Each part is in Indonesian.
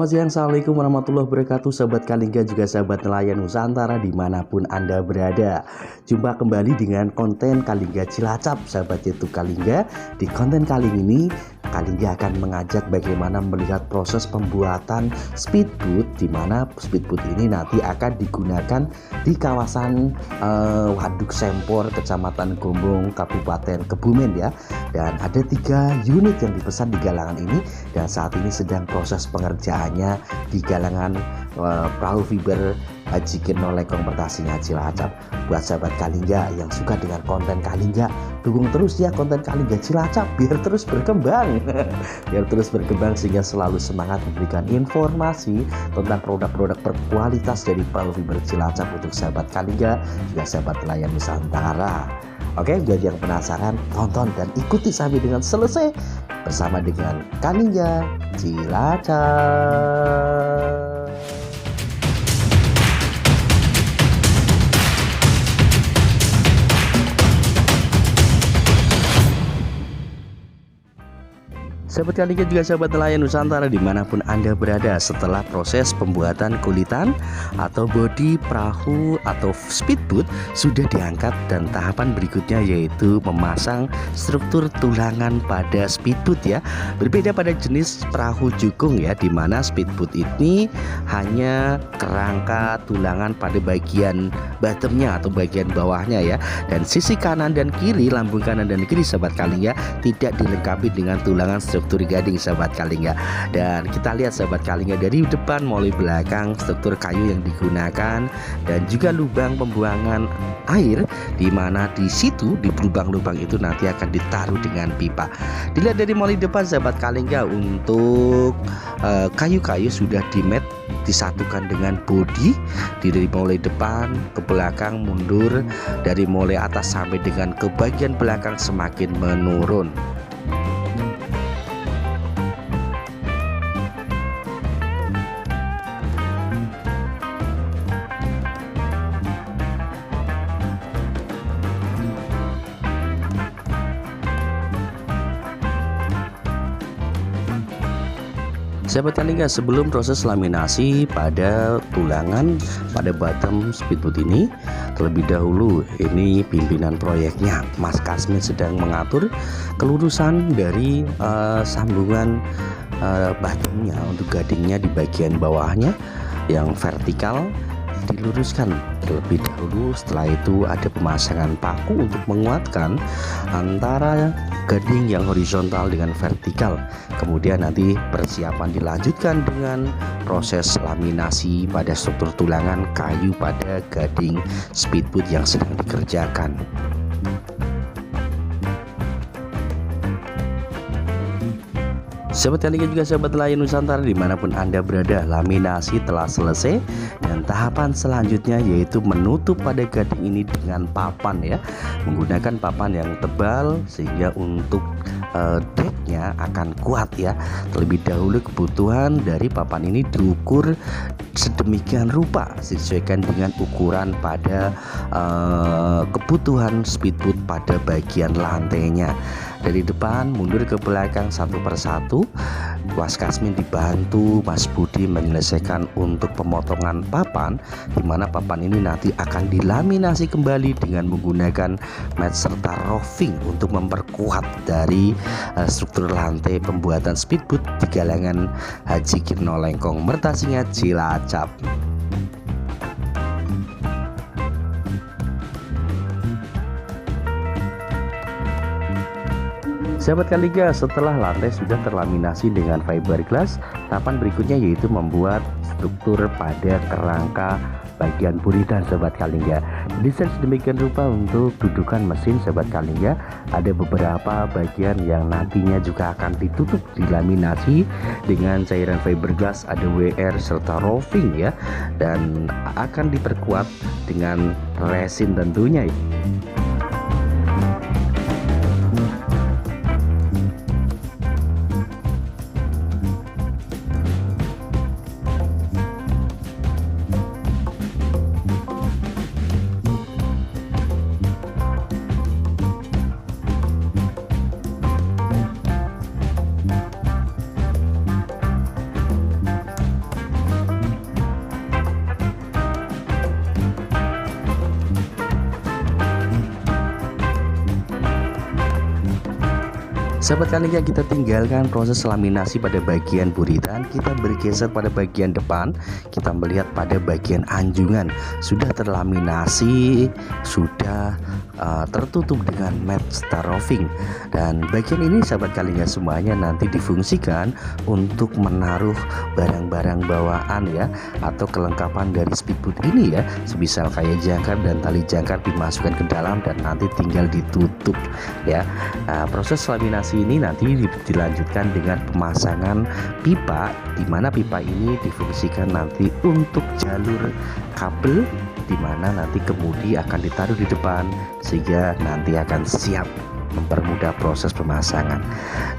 Selamat siang, Assalamualaikum warahmatullahi wabarakatuh. Sahabat Kalingga juga sahabat nelayan Nusantara dimanapun Anda berada. Jumpa kembali dengan konten Kalingga Cilacap. Sahabat YouTube Kalingga, di konten kali ini Kalingga akan mengajak bagaimana melihat proses pembuatan speedboat, di mana speedboat ini nanti akan digunakan di kawasan Waduk Sempor, Kecamatan Gombong, Kabupaten Kebumen ya. Dan ada 3 unit yang dipesan di galangan ini dan saat ini sedang proses pengerjaannya di galangan perahu fiber Haji Kirno Lekong Pertasingan Cilacap. Buat sahabat Kalingga yang suka dengan konten Kalingga, dukung terus ya konten Kalingga Cilacap biar terus berkembang biar terus berkembang sehingga selalu semangat memberikan informasi tentang produk-produk berkualitas dari perahu fiber Cilacap untuk sahabat Kalingga juga sahabat nelayan Nusantara. Oke, buat yang penasaran, tonton dan ikuti sampai dengan selesai bersama dengan Kalingga Cilacap. Sahabat Kalingga juga sahabat nelayan Nusantara dimanapun Anda berada, setelah proses pembuatan kulitan atau bodi perahu atau speedboat sudah diangkat dan tahapan berikutnya yaitu memasang struktur tulangan pada speedboat ya. Berbeda pada jenis perahu jukung ya, dimana speedboat ini hanya kerangka tulangan pada bagian bottomnya atau bagian bawahnya ya, dan sisi kanan dan kiri, lambung kanan dan kiri sahabat Kalingga tidak dilengkapi dengan tulangan struktur gading sahabat Kalingga. Dan kita lihat sahabat Kalingga dari depan maupun belakang struktur kayu yang digunakan dan juga lubang pembuangan air, di mana di situ di lubang-lubang itu nanti akan ditaruh dengan pipa. Dilihat dari mulai depan sahabat Kalingga, untuk kayu-kayu sudah disatukan dengan bodi dari mulai depan ke belakang mundur, dari mulai atas sampai dengan ke bagian belakang semakin menurun. Sahabat Kalingga, sebelum proses laminasi pada tulangan pada bottom speedboat ini, terlebih dahulu ini pimpinan proyeknya Mas Kasmin sedang mengatur kelurusan dari sambungan bottomnya untuk gadingnya di bagian bawahnya yang vertikal diluruskan terlebih dahulu. Setelah itu ada pemasangan paku untuk menguatkan antara gading yang horizontal dengan vertikal. Kemudian nanti persiapan dilanjutkan dengan proses laminasi pada struktur tulangan kayu pada gading speedboat yang sedang dikerjakan. Sahabat Kalingga juga sahabat nelayan Nusantara dimanapun Anda berada, laminasi telah selesai dan tahapan selanjutnya yaitu menutup pada gading ini dengan papan ya, menggunakan papan yang tebal sehingga untuk decknya akan kuat ya. Terlebih dahulu kebutuhan dari papan ini diukur sedemikian rupa disesuaikan dengan ukuran pada kebutuhan speedboat pada bagian lantainya. Dari depan mundur ke belakang satu persatu, Mas Kasmin dibantu Mas Budi menyelesaikan untuk pemotongan papan, di mana papan ini nanti akan dilaminasi kembali dengan menggunakan mat serta roving untuk memperkuat dari struktur lantai pembuatan speedboat di galangan Haji Kirno Lekong Pertasingan Cilacap. Sahabat Kalingga, setelah lantai sudah terlaminasi dengan fiberglass, tahapan berikutnya yaitu membuat struktur pada kerangka bagian buritan sahabat Kalingga. Desain sedemikian rupa untuk dudukan mesin sahabat Kalingga. Ada beberapa bagian yang nantinya juga akan ditutup dilaminasi dengan cairan fiberglass, ada WR serta roving ya, dan akan diperkuat dengan resin tentunya. Sahabat Kalingga, kita tinggalkan proses laminasi pada bagian buritan, kita bergeser pada bagian depan. Kita melihat pada bagian anjungan sudah terlaminasi, sudah tertutup dengan matte styrofoam. Dan bagian ini sahabat Kalingga semuanya nanti difungsikan untuk menaruh barang-barang bawaan ya, atau kelengkapan dari speedboat ini ya, semisal kayak jangkar dan tali jangkar dimasukkan ke dalam dan nanti tinggal ditutup ya. Proses laminasi ini nanti dilanjutkan dengan pemasangan pipa, di mana pipa ini difungsikan nanti untuk jalur kabel, di mana nanti kemudi akan ditaruh di depan sehingga nanti akan siap mempermudah proses pemasangan.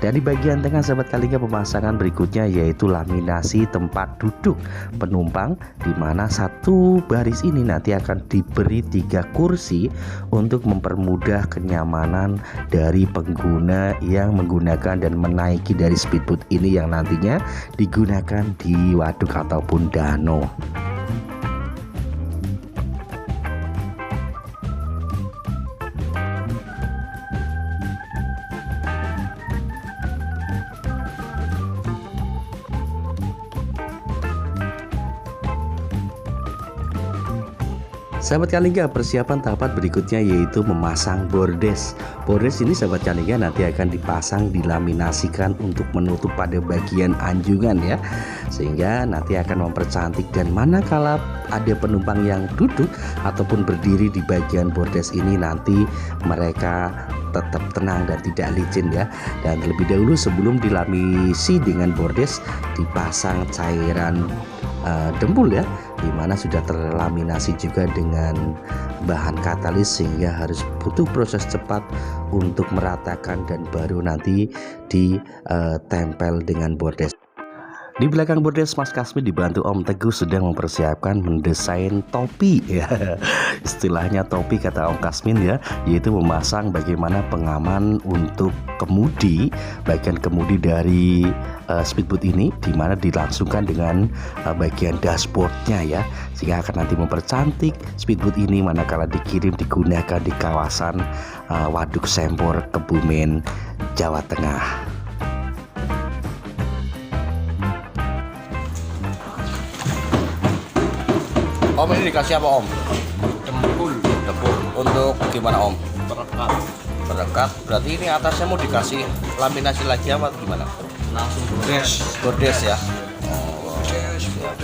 Dan di bagian tengah sahabat Kalingga, pemasangan berikutnya yaitu laminasi tempat duduk penumpang, di mana satu baris ini nanti akan diberi 3 kursi untuk mempermudah kenyamanan dari pengguna yang menggunakan dan menaiki dari speedboat ini yang nantinya digunakan di waduk ataupun danau. Sahabat Kalingga, persiapan tahapan berikutnya yaitu memasang bordes. Bordes ini sahabat Kalingga nanti akan dipasang, dilaminasikan untuk menutup pada bagian anjungan ya, sehingga nanti akan mempercantik. Dan manakala ada penumpang yang duduk ataupun berdiri di bagian bordes ini, nanti mereka tetap tenang dan tidak licin ya. Dan terlebih dahulu sebelum dilamisi dengan bordes, dipasang cairan dempul ya, dimana sudah terlaminasi juga dengan bahan katalis, sehingga harus butuh proses cepat untuk meratakan dan baru nanti ditempel dengan bordes. Di belakang bordes, Mas Kasmin dibantu Om Teguh sedang mempersiapkan mendesain topi ya. Istilahnya topi kata Om Kasmin ya, yaitu memasang bagaimana pengaman untuk kemudi, bagian kemudi dari speedboat ini, dimana dilangsungkan dengan bagian dashboardnya ya, sehingga akan nanti mempercantik speedboat ini manakala dikirim digunakan di kawasan Waduk Sempor, Kebumen, Jawa Tengah. Om, ini dikasih apa Om? Dempul. Dempul. Untuk gimana Om? Perekat. Perekat. Berarti ini atasnya mau dikasih laminasi lagi apa gimana? Langsung bordes. Bordes ya. Oh, siap, siap.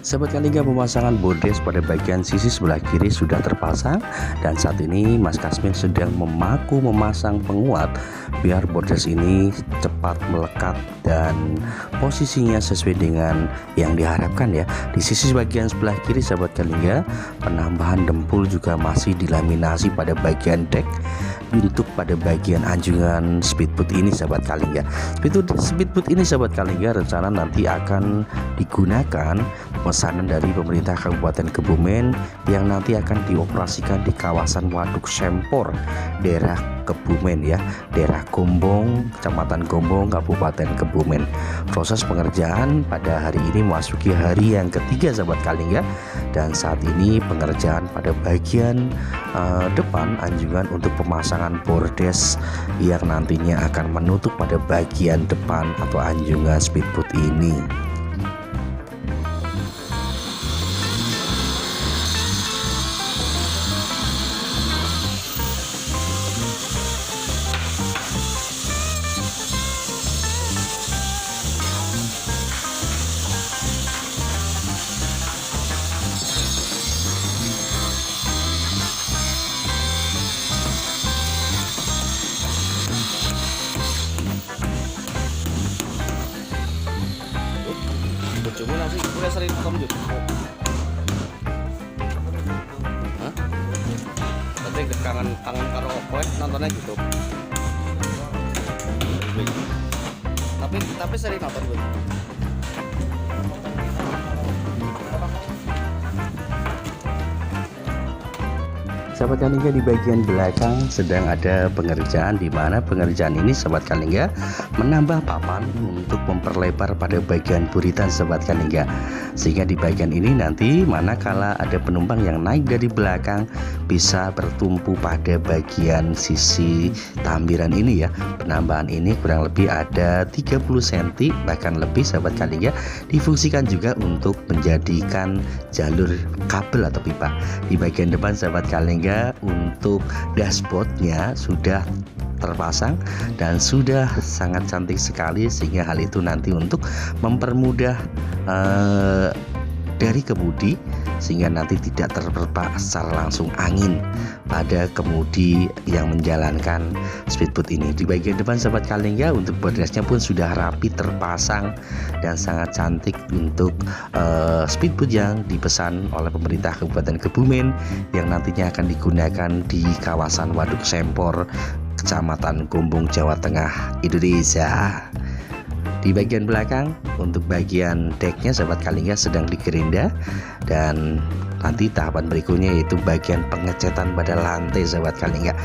Sahabat Kalingga, pemasangan bordes pada bagian sisi sebelah kiri sudah terpasang, dan saat ini Mas Kasmin sedang memasang penguat biar bordes ini cepat melekat dan posisinya sesuai dengan yang diharapkan ya. Di sisi bagian sebelah kiri sahabat Kalingga, penambahan dempul juga masih dilaminasi pada bagian deck untuk pada bagian anjungan speedboat ini sahabat Kalingga. Speedboat ini sahabat Kalingga rencana nanti akan digunakan pesanan dari pemerintah Kabupaten Kebumen yang nanti akan dioperasikan di kawasan Waduk Sempor, daerah Kebumen ya, daerah Gombong, Kecamatan Gombong, Kabupaten Kebumen. Proses pengerjaan pada hari ini memasuki hari yang ketiga sahabat Kalingga, dan saat ini pengerjaan pada bagian depan anjungan untuk pemasangan bordes yang nantinya akan menutup pada bagian depan atau anjungan speedboat ini. Bojomu nasi kuwi sering nonton YouTube. Hah? Berarti kangen karo kowe nontonnya YouTube. Tapi sering nonton gue. Sahabat Kalingga, di bagian belakang sedang ada pengerjaan, di mana pengerjaan ini Sahabat Kalingga menambah papan untuk memperlebar pada bagian buritan Sahabat Kalingga, sehingga di bagian ini nanti manakala ada penumpang yang naik dari belakang bisa bertumpu pada bagian sisi tambiran ini ya. Penambahan ini kurang lebih ada 30 cm bahkan lebih Sahabat Kalingga, difungsikan juga untuk menjadikan jalur kabel atau pipa. Di bagian depan Sahabat Kalingga untuk dashboardnya sudah terpasang dan sudah sangat cantik sekali, sehingga hal itu nanti untuk mempermudah dari kemudi, sehingga nanti tidak terperpak secara langsung angin pada kemudi yang menjalankan speedboat ini. Di bagian depan Sahabat Kalingga untuk bordasnya pun sudah rapi terpasang dan sangat cantik untuk speedboat yang dipesan oleh pemerintah Kabupaten Kebumen yang nantinya akan digunakan di kawasan Waduk Sempor, Kecamatan Gombong, Jawa Tengah, Indonesia. Di bagian belakang untuk bagian decknya Sahabat Kalingga sedang digerinda, dan nanti tahapan berikutnya yaitu bagian pengecetan pada lantai Sahabat Kalingga.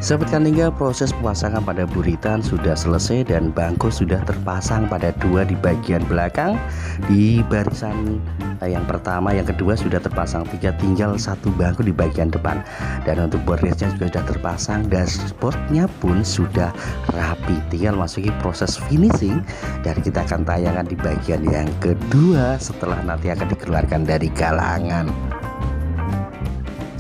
Sahabat Kalingga, proses pemasangan pada buritan sudah selesai dan bangku sudah terpasang pada dua di bagian belakang. Di barisan yang pertama, yang kedua sudah terpasang, tinggal satu bangku di bagian depan. Dan untuk bordasnya juga sudah terpasang, dashboardnya pun sudah rapi, tinggal masuki proses finishing, dan kita akan tayangkan di bagian yang kedua setelah nanti akan dikeluarkan dari galangan.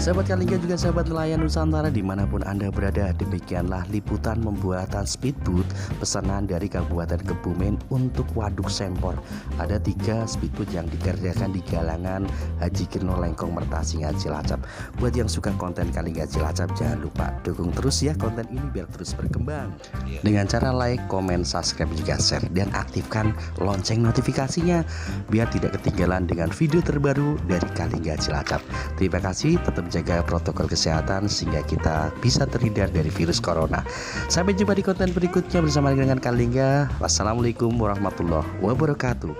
Sahabat Kalingga juga sahabat nelayan Nusantara dimanapun Anda berada, demikianlah liputan pembuatan speedboat pesanan dari Kabupaten Kebumen untuk Waduk Sempor. Ada 3 speedboat yang dikerjakan di galangan Haji Kirno Lengkong Mertasingan Cilacap. Buat yang suka konten Kalingga Cilacap, jangan lupa dukung terus ya konten ini biar terus berkembang dengan cara like, komen, subscribe, juga share, dan aktifkan lonceng notifikasinya biar tidak ketinggalan dengan video terbaru dari Kalingga Cilacap. Terima kasih, tetap jaga protokol kesehatan sehingga kita bisa terhindar dari virus corona. Sampai jumpa di konten berikutnya bersama dengan Kalingga. Wassalamualaikum warahmatullahi wabarakatuh.